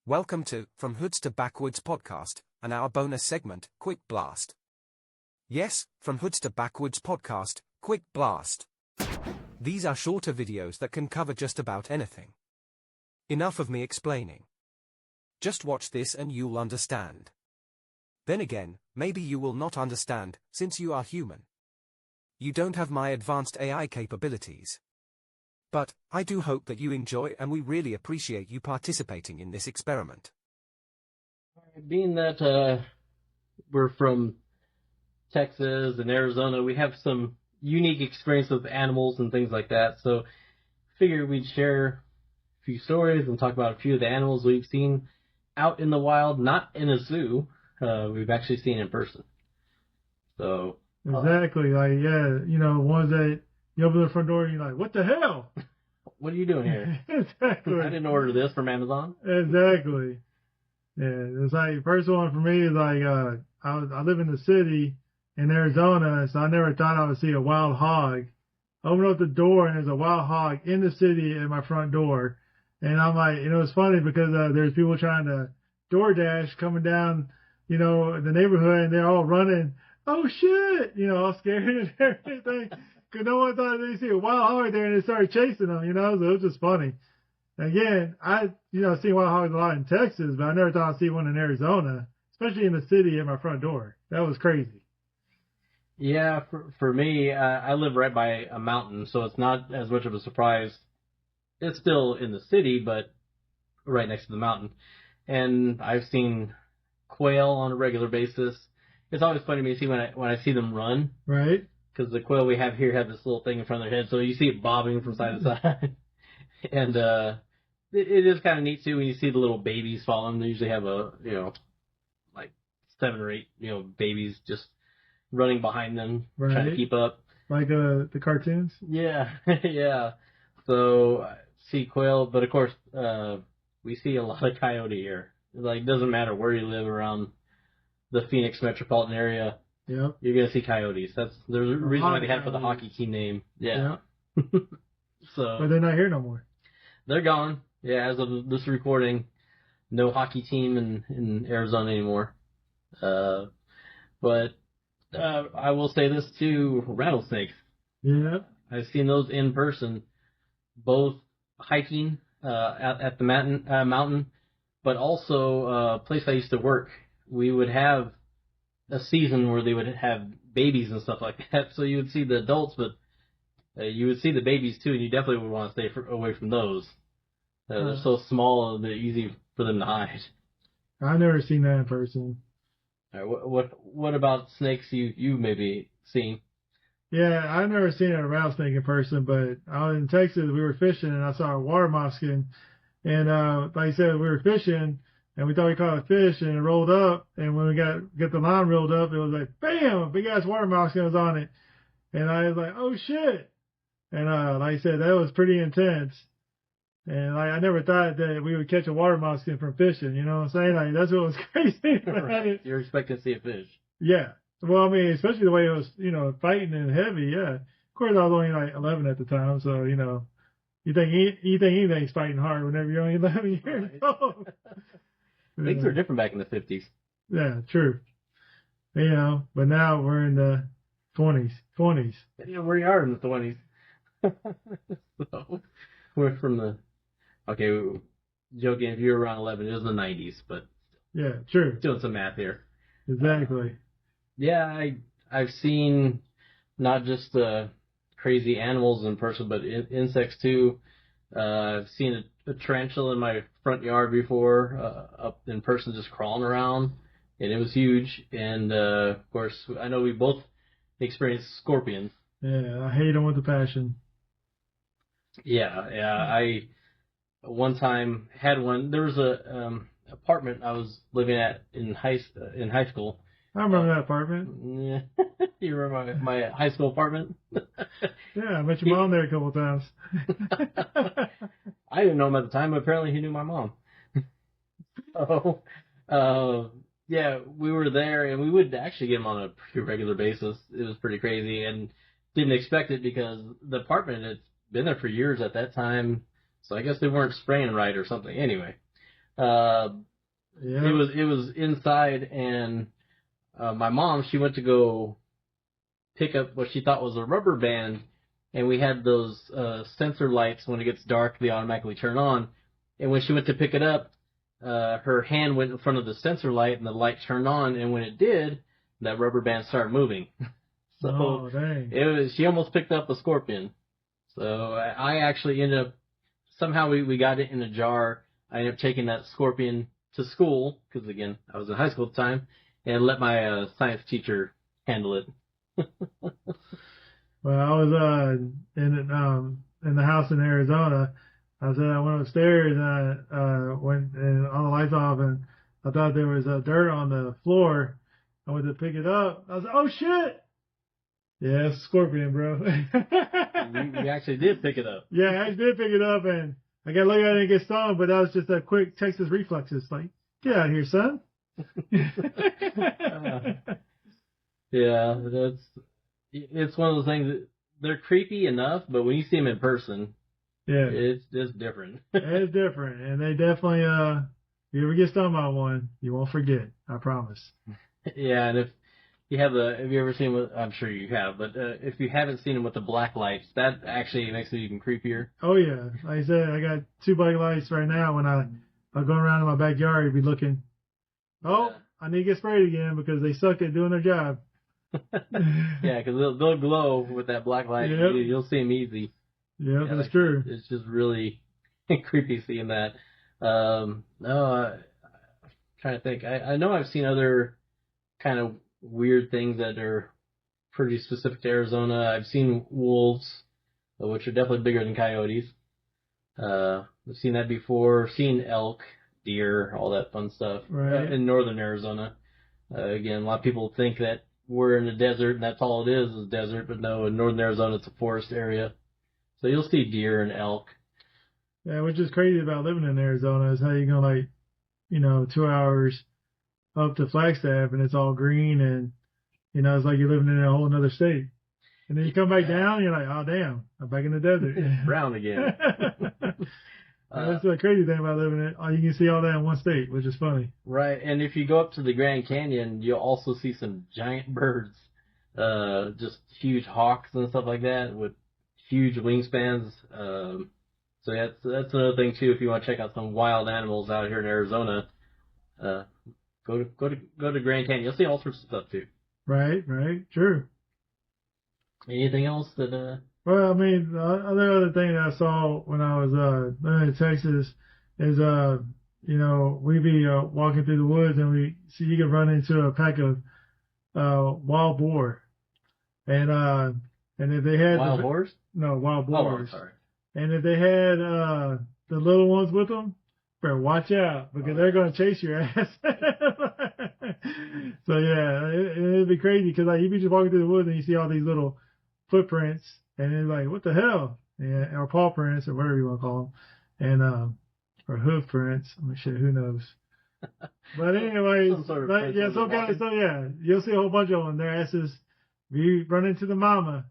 Welcome to From Hoods to Backwoods Podcast, and our bonus segment, Quick Blast. Yes, From Hoods to Backwoods Podcast, Quick Blast. These are shorter videos that can cover just about anything. Enough of me explaining. Just watch this and you'll understand. Then again, maybe you will not understand, since you are human. You don't have my advanced AI capabilities. But, I do hope that you enjoy and we really appreciate you participating in this experiment. Being that we're from Texas and Arizona, we have some unique experience with animals and things like that, so figured we'd share a few stories and talk about a few of the animals we've seen out in the wild, not in a zoo. We've actually seen in person. So exactly, ones that you open the front door and you're like, what the hell? What are you doing here? Exactly. I didn't order this from Amazon. Exactly. Yeah, it's like, first one for me is like, I live in the city in Arizona, so I never thought I would see a wild hog. Open up the door and there's a wild hog in the city at my front door. And I'm like, it's funny because there's people trying to DoorDash coming down, the neighborhood, and they're all running. Oh shit! All scared and everything. Because no one thought they'd see a wild hog there, and they started chasing them, so it was just funny. Again, I've seen wild hogs a lot in Texas, but I never thought I'd see one in Arizona, especially in the city at my front door. That was crazy. Yeah, for me, I live right by a mountain, so it's not as much of a surprise. It's still in the city, but right next to the mountain. And I've seen quail on a regular basis. It's always funny to me to see when I see them run. Right. Because the quail we have here have this little thing in front of their head, so you see it bobbing from side to side. And it is kind of neat, too, when you see the little babies following. They usually have like 7 or 8, babies just running behind them, right, trying to keep up. Like the cartoons? Yeah, yeah. So, see quail, but of course, we see a lot of coyote here. Like, it doesn't matter where you live around the Phoenix metropolitan area. Yep. You're going to see coyotes. There's a reason why they had it for the hockey team name. Yeah. Yep. So. But they're not here no more. They're gone. Yeah, as of this recording, no hockey team in Arizona anymore. But I will say this too, rattlesnakes. Yeah. I've seen those in person, both hiking at the mountain, but also a place I used to work. We would have a season where they would have babies and stuff like that. So you would see the adults, but you would see the babies too, and you definitely would want to stay away from those. They're so small and they're easy for them to hide. I've never seen that in person. All right, what about snakes you maybe seen? Yeah, I've never seen a rattlesnake in person, but out in Texas we were fishing and I saw a water moccasin, and like I said, we were fishing. And we thought we caught a fish, and it rolled up. And when we got the line rolled up, it was like, bam, big ass water moccasin was on it. And I was like, oh shit. And like I said, that was pretty intense. And I never thought that we would catch a water moccasin from fishing. You know what I'm saying? Like, that's what was crazy. Right. You're expecting to see a fish. Yeah. Well, I mean, especially the way it was, fighting and heavy. Yeah. Of course, I was only like 11 at the time, so you think anything's fighting hard whenever you're only 11 years old. Things were different back in the 50s. Yeah, true. But now we're in the 20s. Yeah, we are in the 20s. So, we're from joking, if you were around 11, it was the 90s, but. Yeah, true. Doing some math here. Exactly. Yeah, I've seen not just crazy animals in person, but insects too. I've seen a tarantula in my front yard before, up in person, just crawling around, and it was huge. And of course, I know we both experienced scorpions. Yeah, I hate them with a passion. Yeah. I one time had one. There was a apartment I was living at in high school. I remember that apartment. Yeah. You remember my high school apartment? Yeah, I met your mom there a couple of times. I didn't know him at the time, but apparently he knew my mom. So, yeah, we were there, and we would actually get him on a pretty regular basis. It was pretty crazy, and didn't expect it because the apartment had been there for years at that time, so I guess they weren't spraying right or something. Anyway, Yeah. It was inside, and my mom, she went to go pick up what she thought was a rubber band, and we had those sensor lights. When it gets dark, they automatically turn on. And when she went to pick it up, her hand went in front of the sensor light, and the light turned on. And when it did, that rubber band started moving. So dang. she almost picked up a scorpion. So I actually ended up, somehow we got it in a jar. I ended up taking that scorpion to school, because again, I was in high school at the time, and let my science teacher handle it. Well, I was in the house in Arizona. I went upstairs and I went and all the lights off, and I thought there was dirt on the floor. I went to pick it up. I was like, oh shit! Yeah, it's a scorpion, bro. You actually did pick it up. Yeah, I did pick it up, and I got lucky I didn't get stung, but that was just a quick Texas reflexes. Like, get out of here, son. Yeah, it's one of those things that they're creepy enough, but when you see them in person, yeah, it's different. It's different, and they definitely if you ever get stung by one, you won't forget. I promise. Yeah, and if you have you ever seen them? I'm sure you have, but if you haven't seen them with the black lights, that actually makes it even creepier. Oh yeah, like I said, I got 2 black lights right now. When I'm going around in my backyard, I'd be looking. Oh, yeah. I need to get sprayed again because they suck at doing their job. Yeah, because they'll glow with that black light. Yep. You'll see them easy. Yeah, that's true. It's just really creepy seeing that. No, I'm trying to think. I know I've seen other kind of weird things that are pretty specific to Arizona. I've seen wolves, which are definitely bigger than coyotes. I've seen that before. Seen elk, deer, all that fun stuff in northern Arizona. Again, a lot of people think that we're in the desert and that's all it is desert, but no, in northern Arizona it's a forest area. So you'll see deer and elk. Yeah, which is crazy about living in Arizona is how you go 2 hours up to Flagstaff and it's all green and, it's like you're living in a whole another state. And then you come back down and you're like, oh damn, I'm back in the desert. Brown again. That's the crazy thing about living in it. You can see all that in one state, which is funny. Right, and if you go up to the Grand Canyon, you'll also see some giant birds, just huge hawks and stuff like that with huge wingspans. So that's another thing too. If you want to check out some wild animals out here in Arizona, go to Grand Canyon. You'll see all sorts of stuff too. Right, true. Anything else that? Well, I mean, the other thing that I saw when I was living in Texas is, we'd be walking through the woods and you could run into a pack of wild boar, and if they had wild boars? No, wild boars. Oh, I'm sorry. And if they had the little ones with them, better watch out because they're going to chase your ass. So yeah, it'd be crazy because you'd be just walking through the woods and you see all these little footprints. And it's like, what the hell? Yeah, or paw prints, or whatever you want to call them. And, or hoof prints. I mean, shit, who knows? But anyway, you'll see a whole bunch of them. Their asses, if you run into the mama,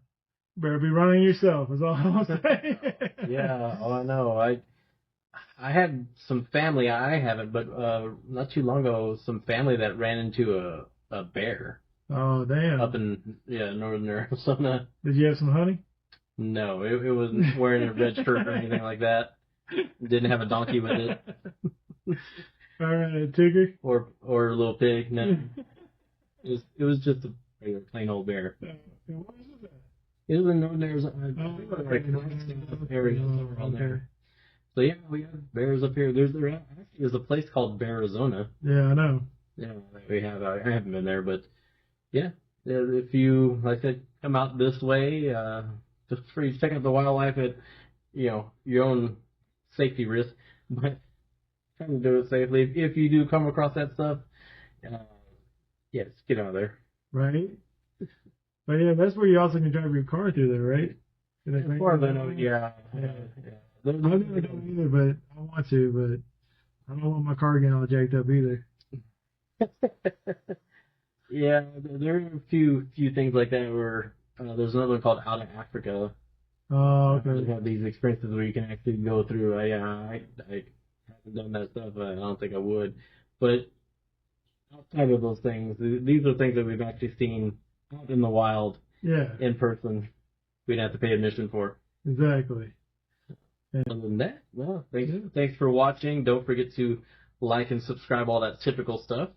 better be running yourself, is all I'm saying. Yeah, I know. I had some family, I haven't, but not too long ago, some family that ran into a bear. Oh, damn. Up in, northern Arizona. Did you have some honey? No, it wasn't wearing a red shirt or anything like that. Didn't have a donkey with it. All right, a tiger? Or a little pig, no. It was just a regular plain old bear. Where was it at? It was in northern Arizona. There. So yeah, we have bears up here. There's a place called Bearizona. Yeah, I know. Yeah, we have. I haven't been there, but yeah, if you, like I said, come out this way, just free, check out the wildlife at, your own safety risk, but trying to do it safely. If you do come across that stuff, just get out of there. Right. But yeah, that's where you also can drive your car through there, right? As far as I know, yeah. I've never done it either, but I want to, but I don't want my car getting all jacked up either. Yeah, there are a few things like that where there's another one called Out of Africa. Oh, okay. They have these experiences where you can actually go through. I had haven't done that stuff, I don't think I would. But outside of those things, these are things that we've actually seen out in the wild, in person. We'd have to pay admission for. Exactly. Other than that, well, thanks for watching. Don't forget to like and subscribe, all that typical stuff.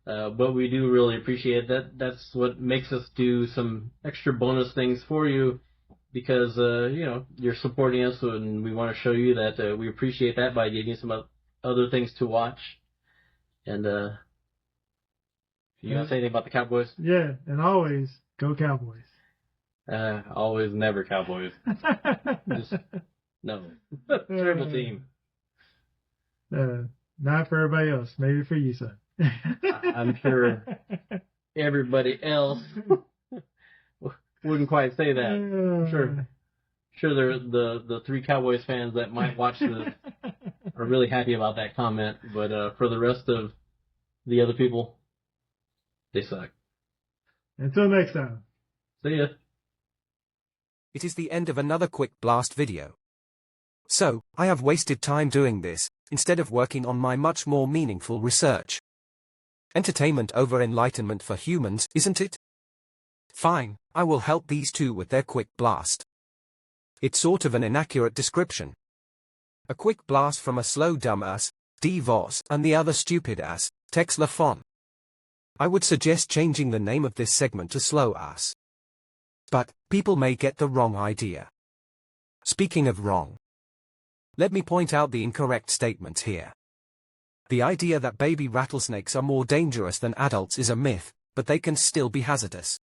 But we do really appreciate that. That's what makes us do some extra bonus things for you, because you're supporting us, and we want to show you that we appreciate that by giving you some other things to watch. And you want to say anything about the Cowboys? Yeah, and always go Cowboys. Always, never Cowboys. Just no. Terrible team. Not for everybody else. Maybe for you, son. I'm sure everybody else wouldn't quite say that. I'm sure the three Cowboys fans that might watch this are really happy about that comment. But for the rest of the other people, they suck. Until next time. See ya. It is the end of another quick blast video. So, I have wasted time doing this, instead of working on my much more meaningful research. Entertainment over enlightenment for humans, isn't it? Fine, I will help these two with their quick blast. It's sort of an inaccurate description. A quick blast from a slow dumb ass, D. Voss, and the other stupid ass, Tex LaFon. I would suggest changing the name of this segment to Slow Ass. But, people may get the wrong idea. Speaking of wrong, let me point out the incorrect statements here. The idea that baby rattlesnakes are more dangerous than adults is a myth, but they can still be hazardous.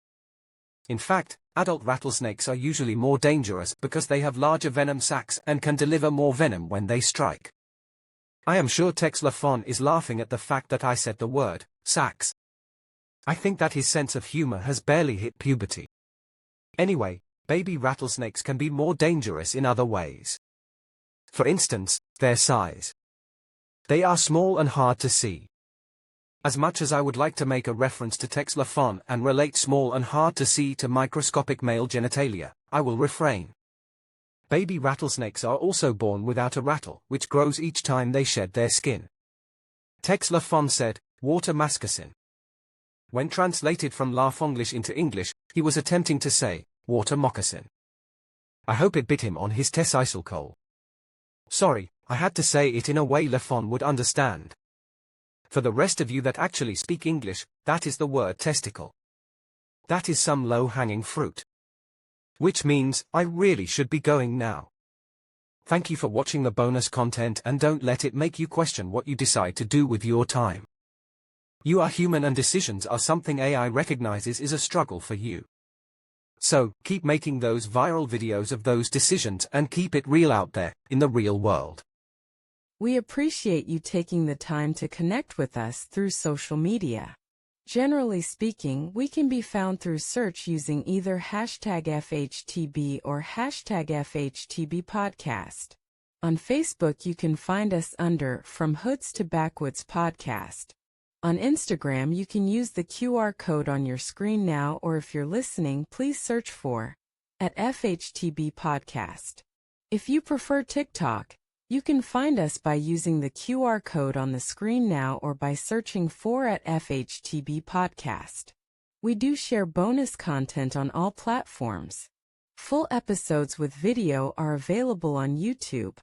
In fact, adult rattlesnakes are usually more dangerous because they have larger venom sacs and can deliver more venom when they strike. I am sure Tex LaFon is laughing at the fact that I said the word, sacs. I think that his sense of humor has barely hit puberty. Anyway, baby rattlesnakes can be more dangerous in other ways. For instance, their size. They are small and hard to see. As much as I would like to make a reference to Tex LaFon and relate small and hard to see to microscopic male genitalia, I will refrain. Baby rattlesnakes are also born without a rattle, which grows each time they shed their skin. Tex LaFon said, water moccasin. When translated from LaFonglish into English, he was attempting to say, water moccasin. I hope it bit him on his testicle. Sorry, I had to say it in a way LaFon would understand. For the rest of you that actually speak English, that is the word testicle. That is some low-hanging fruit. Which means, I really should be going now. Thank you for watching the bonus content, and don't let it make you question what you decide to do with your time. You are human, and decisions are something AI recognizes is a struggle for you. So, keep making those viral videos of those decisions and keep it real out there, in the real world. We appreciate you taking the time to connect with us through social media. Generally speaking, we can be found through search using either #FHTB or #FHTB Podcast. On Facebook you can find us under From Hoods to Backwoods Podcast. On Instagram you can use the QR code on your screen now, or if you're listening, please search for @FHTB Podcast. If you prefer TikTok, you can find us by using the QR code on the screen now or by searching for @FHTB Podcast. We do share bonus content on all platforms. Full episodes with video are available on YouTube.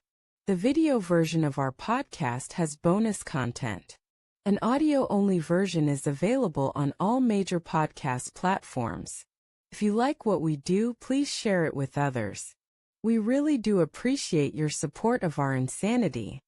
The video version of our podcast has bonus content. An audio-only version is available on all major podcast platforms. If you like what we do, please share it with others. We really do appreciate your support of our insanity.